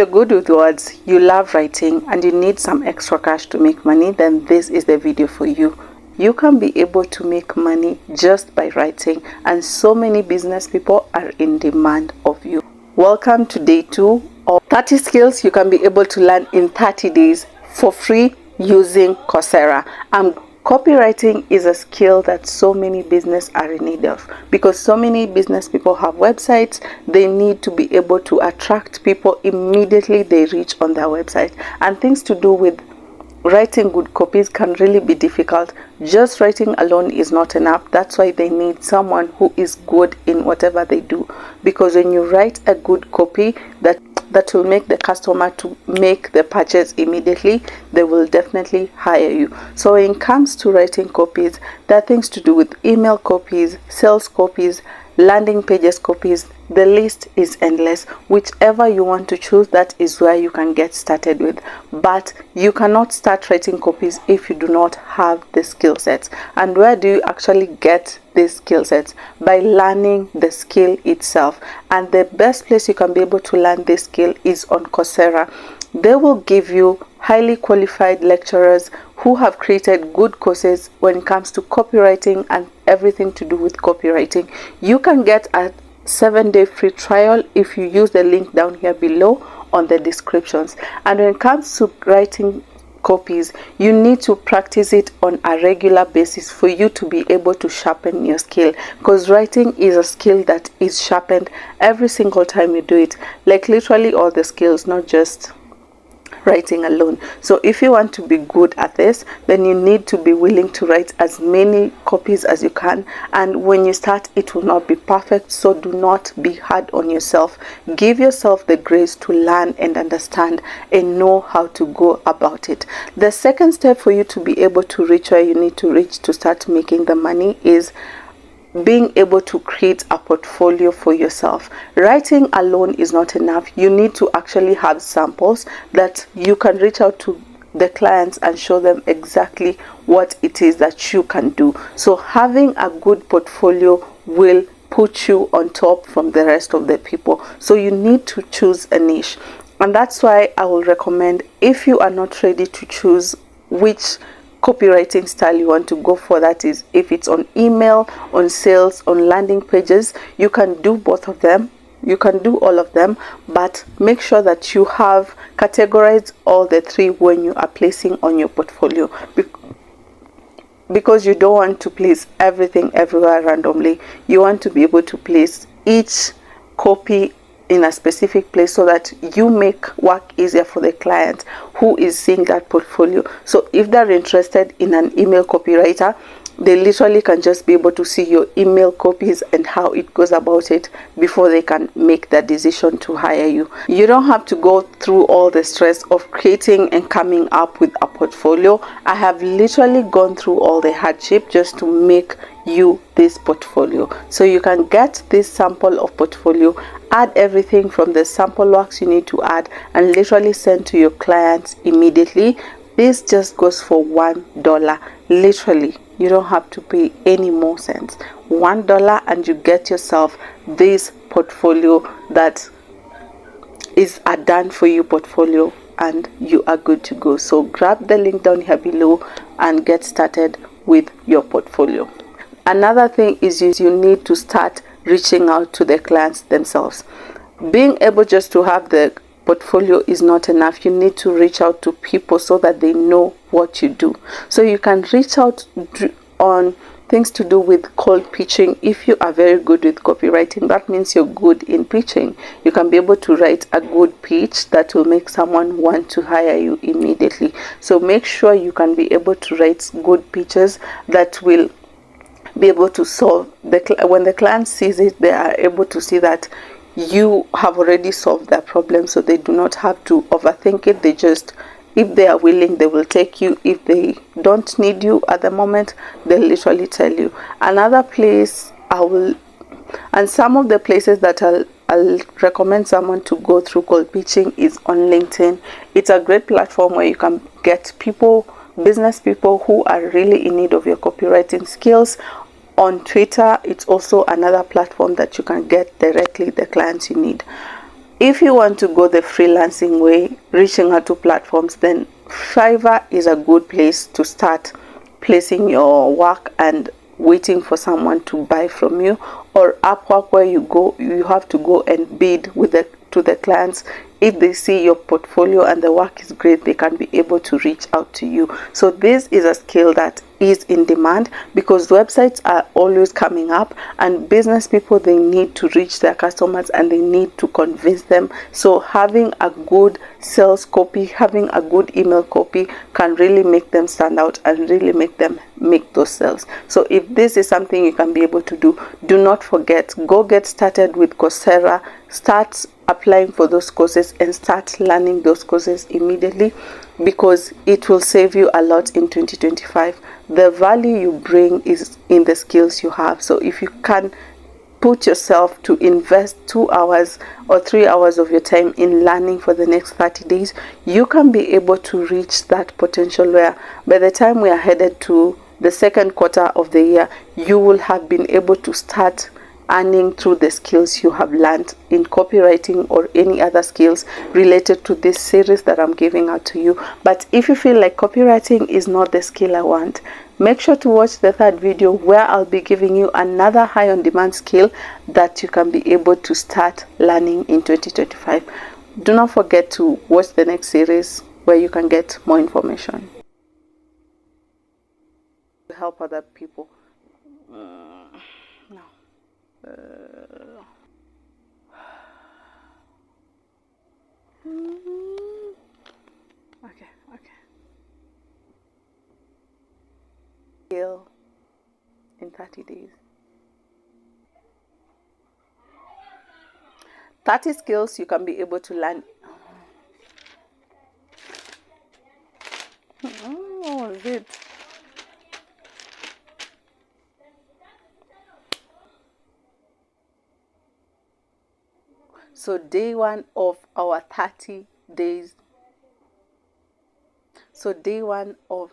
You're good with words, you love writing, and you need some extra cash to make money, then this is the video for you. You can be able to make money just by writing, and so many business people are in demand of you. Welcome to day 2 of 30 skills you can be able to learn in 30 days for free using Coursera. Copywriting is a skill that so many business are in need of, because so many business people have websites. They need to be able to attract people immediately they reach on their website, and things to do with writing good copies can really be difficult. Just writing alone is not enough. That's why they need someone who is good in whatever they do, because when you write a good copy that will make the customer to make the purchase immediately, they will definitely hire you. So when it comes to writing copies, there are things to do with email copies, sales copies, landing pages copies. The list is endless. Whichever you want to choose, that is where you can get started with. But you cannot start writing copies if you do not have the skill sets. And where do you actually get these skill sets? By learning the skill itself. And the best place you can be able to learn this skill is on Coursera. They will give you highly qualified lecturers who have created good courses when it comes to copywriting and everything to do with copywriting. You can get a 7-day free trial if you use the link down here below on the descriptions. And when it comes to writing copies, you need to practice it on a regular basis for you to be able to sharpen your skill, because writing is a skill that is sharpened every single time you do it, like literally all the skills, not just writing alone. So if you want to be good at this, then you need to be willing to write as many copies as you can. And when you start, it will not be perfect, so do not be hard on yourself. Give yourself the grace to learn and understand and know how to go about it. The second step for you to be able to reach where you need to reach to start making the money is being able to create a portfolio for yourself. Writing alone is not enough. You need to actually have samples that you can reach out to the clients and show them exactly what it is that you can do. So having a good portfolio will put you on top from the rest of the people. So you need to choose a niche. And that's why I will recommend, if you are not ready to choose which copywriting style you want to go for, that is, if it's on email, on sales, on landing pages, you can do both of them. You can do all of them, but make sure that you have categorized all the three when you are placing on your portfolio, because you don't want to place everything everywhere randomly. You want to be able to place each copy in a specific place so that you make work easier for the client who is seeing that portfolio. So if they're interested in an email copywriter, they literally can just be able to see your email copies and how it goes about it before they can make that decision to hire you. You don't have to go through all the stress of creating and coming up with a portfolio. I have literally gone through all the hardship just to make you this portfolio. So you can get this sample of portfolio, add everything from the sample works you need to add, and literally send to your clients immediately. This just goes for $1. Literally, you don't have to pay any more cents. $1 and you get yourself this portfolio that is a done for you portfolio, and you are good to go. So grab the link down here below and get started with your portfolio. Another thing is you need to start reaching out to the clients themselves. Being able just to have the portfolio is not enough. You need to reach out to people so that they know what you do. So you can reach out on things to do with cold pitching. If you are very good with copywriting, that means you're good in pitching. You can be able to write a good pitch that will make someone want to hire you immediately. So make sure you can be able to write good pitches that will be able to solve when the client sees it, they are able to see that you have already solved their problem, so they do not have to overthink it. They just, if they are willing, they will take you. If they don't need you at the moment, they'll literally tell you. Another place and some of the places that I'll recommend someone to go through cold pitching is on LinkedIn. It's a great platform where you can get business people who are really in need of your copywriting skills. On Twitter, it's also another platform that you can get directly the clients you need. If you want to go the freelancing way, reaching out to platforms, then Fiverr is a good place to start placing your work and waiting for someone to buy from you. Or Upwork, where you have to go and bid with to the clients. If they see your portfolio and the work is great, they can be able to reach out to you. So this is a skill that is in demand, because websites are always coming up, and business people, they need to reach their customers and they need to convince them. So having a good sales copy, having a good email copy can really make them stand out and really make them make those sales. So if this is something you can be able to do, do not forget, go get started with Coursera. Start applying for those courses and start learning those courses immediately, because it will save you a lot in 2025. The value you bring is in the skills you have. So if you can put yourself to invest 2 hours or 3 hours of your time in learning for the next 30 days, you can be able to reach that potential where by the time we are headed to the second quarter of the year, you will have been able to start earning through the skills you have learned in copywriting or any other skills related to this series that I'm giving out to you. But if you feel like copywriting is not the skill I want, make sure to watch the third video, where I'll be giving you another high on demand skill that you can be able to start learning in 2025. Do not forget to watch the next series where you can get more information to help other people. No. Okay. Skill in 30 days. 30 skills you can be able to learn. Oh, is it? So day one of our 30 days. So day one of